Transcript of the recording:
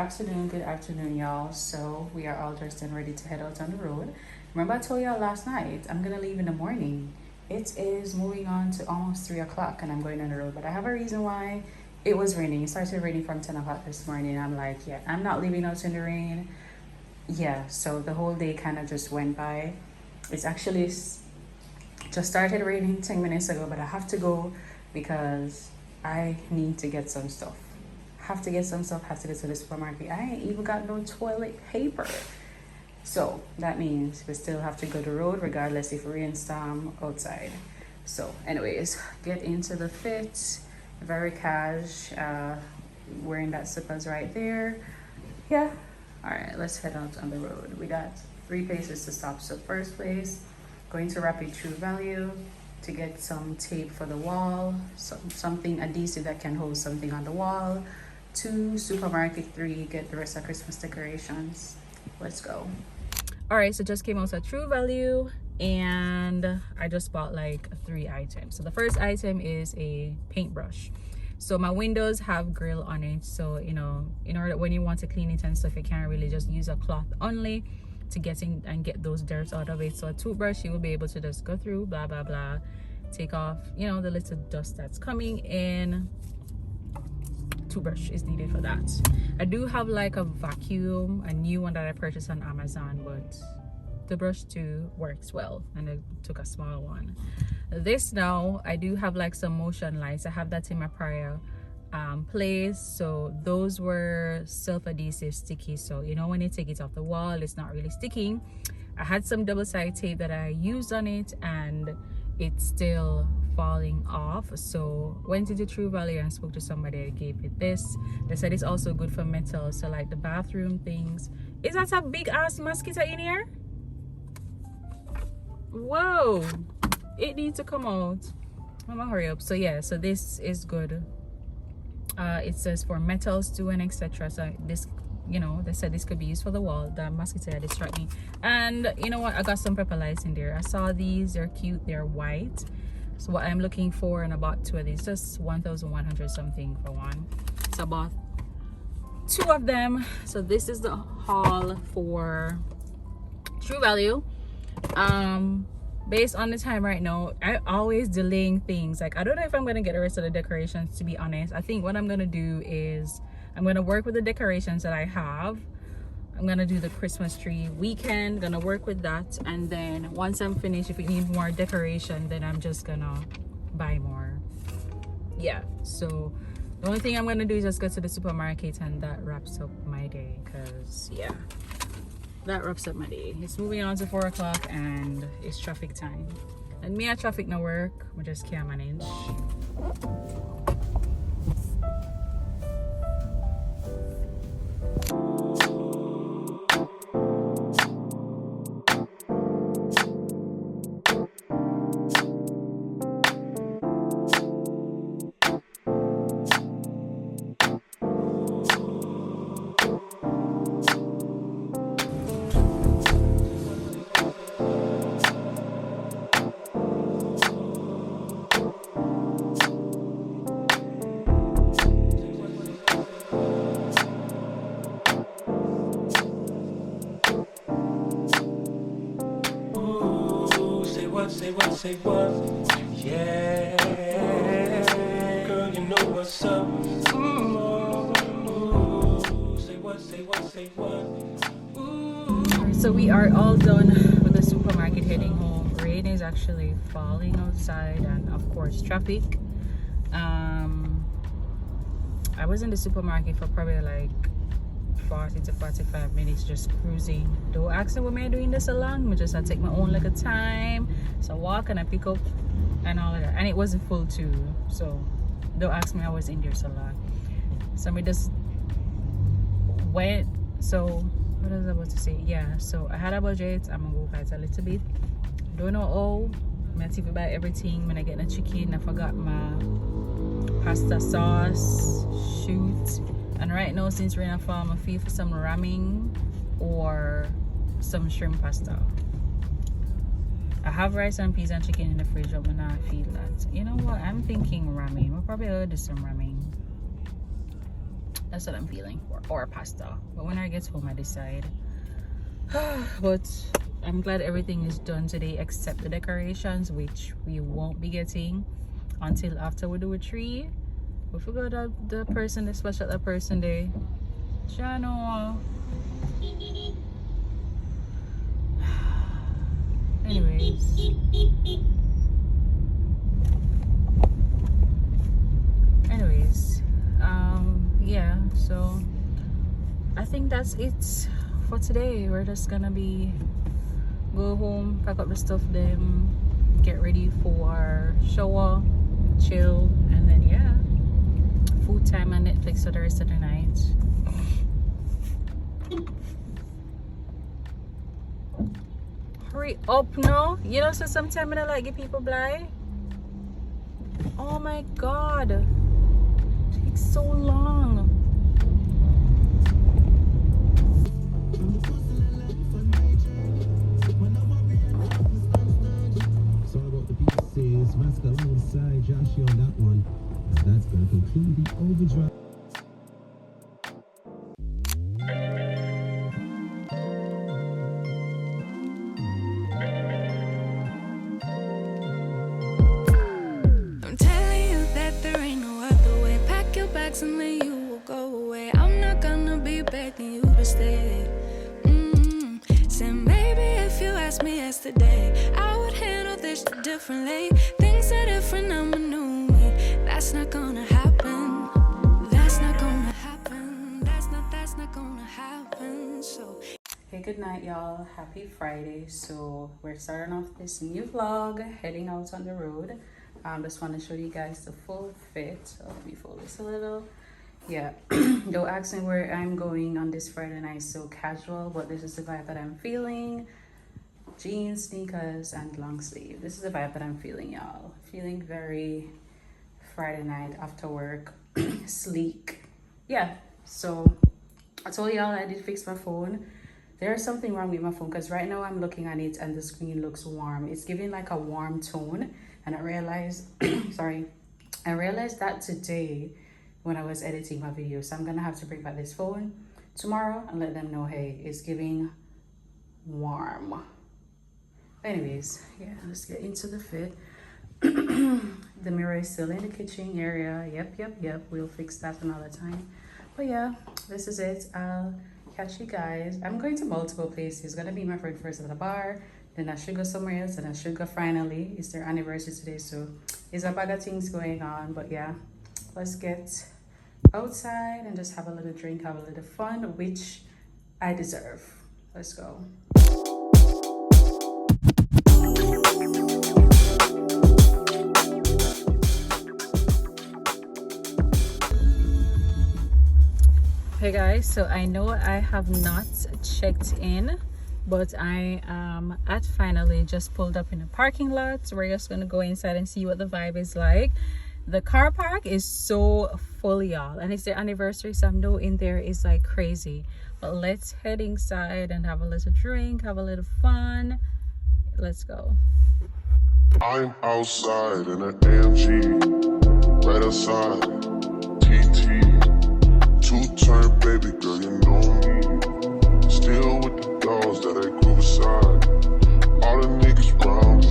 Good afternoon, y'all. So we are all dressed and ready to head out on the road. Remember I told y'all last night I'm gonna leave in the morning. It is moving on to almost 3 o'clock and I'm going on the road. But I have a reason why. It was raining. It started raining from 10 o'clock this morning. I'm like, yeah, I'm not leaving out in the rain. Yeah, so the whole day kind of just went by. It's actually just started raining 10 minutes ago, but I have to go because I need to get some stuff. Have to get some stuff, have to get to the supermarket. I ain't even got no toilet paper. So that means we still have to go the road regardless if rainstorm outside. So anyways, get into the fit. Very cash. Wearing that slippers right there. Yeah. All right, let's head out on the road. We got 3 places to stop. So first place, going to Rapid True Value to get some tape for the wall, something adhesive that can hold something on the wall. 2, Supermarket 3, get the rest of Christmas decorations. Let's go. All right, so just came out at True Value and I just bought like 3 items. So the first item is a paintbrush. So my windows have grill on it, so you know, in order when you want to clean it and stuff, you can't really just use a cloth only to get in and get those dirt out of it. So a toothbrush, you will be able to just go through, blah blah blah, take off, you know, the little dust that's coming in. Toothbrush is needed for that. I do have like a vacuum, a new one that I purchased on Amazon, but the brush too works well, and I took a small one. This now, I do have like some motion lights. I have that in my prior place. So those were self-adhesive sticky, so you know, when you take it off the wall, it's not really sticking. I had some double-sided tape that I used on it and it's still falling off, so went into True Value and spoke to somebody. I gave it this. They said it's also good for metal, so like the bathroom things. Is that a big ass mosquito in here? Whoa, it needs to come out. I'm gonna hurry up. So yeah, so this is good. It says for metals too and etc. So this, you know, they said this could be used for the wall. The mosquito distract me. And you know what, I got some pepper lights in there. I saw these, they're cute, they're white. So what I'm looking for, and about 2 of these, just 1,100 something for one. So I bought 2 of them. So this is the haul for True Value. Based on the time right now, I always delaying things. Like, I don't know if I'm gonna get the rest of the decorations, to be honest. I think what I'm gonna do is I'm gonna work with the decorations that I have. I'm gonna do the Christmas tree weekend, gonna work with that, and then once I'm finished, if we need more decoration, then I'm just gonna buy more. Yeah, so the only thing I'm gonna do is just go to the supermarket, and that wraps up my day, because yeah, that wraps up my day. It's moving on to 4 o'clock and it's traffic time, and me at traffic no work, we just can't manage. Say what? Yeah, girl, you know what's up. Ooh, say what? Say what? Ooh. So we are all done with the supermarket, heading home. Rain is actually falling outside, and of course traffic. I was in the supermarket for probably like 40 to 45 minutes just cruising. Don't ask me what am I doing this along. I just I take my own little time. So I walk and I pick up and all of that. And it wasn't full too. So don't ask me I was in there so long. So we just went. So what was I about to say? Yeah, so I had a budget. I'm gonna go fight a little bit. Don't know how. I'm gonna TV buy everything. When I get the chicken, I forgot my pasta sauce. Shoot. And right now, since we're in a farm, I feel for some ramen or some shrimp pasta. I have rice and peas and chicken in the fridge, but now I feel that. You know what? I'm thinking ramen. We'll probably order some ramen. That's what I'm feeling for, or pasta. But when I get home, I decide. But I'm glad everything is done today except the decorations, which we won't be getting until after we do a tree. We forgot the person, the special person day. Jano. Anyways, yeah, so I think that's it for today. We're just gonna go home, pack up the stuff, then get ready for shower, chill, and then yeah, food time and Netflix for the rest of the night. Hurry up now. You know, so sometimes I don't like give people blind. Oh my god, it takes so long. Sorry about the pieces. Mask alongside Joshy on that one. That's going to conclude the overdrive. I'm telling you that there ain't no other way. Pack your bags and then you will go away. I'm not gonna be begging you to stay. Said maybe if you asked me yesterday, I would handle this differently. Things are different, I'm a new me. That's not gonna happen. That's not gonna happen. That's not gonna happen. So Hey, good night, y'all. Happy Friday. So we're starting off this new vlog, heading out on the road. Just want to show you guys the full fit. So let me fold this a little. Yeah, don't ask me where I'm going on this Friday night. So casual, but this is the vibe that I'm feeling. Jeans, sneakers, and long sleeve. This is the vibe that I'm feeling, y'all. Feeling very Friday night after work, sleek. Yeah, so I told y'all I did fix my phone. There's something wrong with my phone because right now I'm looking at it and the screen looks warm. It's giving like a warm tone, and I realized I realized that today when I was editing my video. So I'm gonna have to bring back this phone tomorrow and let them know, hey, it's giving warm. Anyways, yeah, let's get into the fit. The mirror is still in the kitchen area. Yep, we'll fix that another time. But yeah, this is it. I'll catch you guys. I'm going to multiple places. Gonna be my friend first at the bar, then I should go somewhere else, and I should go finally. It's their anniversary today, so there's a bag of things going on. But yeah, let's get outside and just have a little drink, have a little fun, which I deserve. Let's go. Hey guys, so I know I have not checked in, but I at finally just pulled up in a parking lot. So we're just gonna go inside and see what the vibe is like. The car park is so full, y'all, and it's their anniversary, so I know in there is like crazy. But let's head inside and have a little drink, have a little fun. Let's go. I'm outside in an AMG, right outside, TT, two-turn baby girl, you know me. Still with the dogs that I grew beside. All the niggas round me,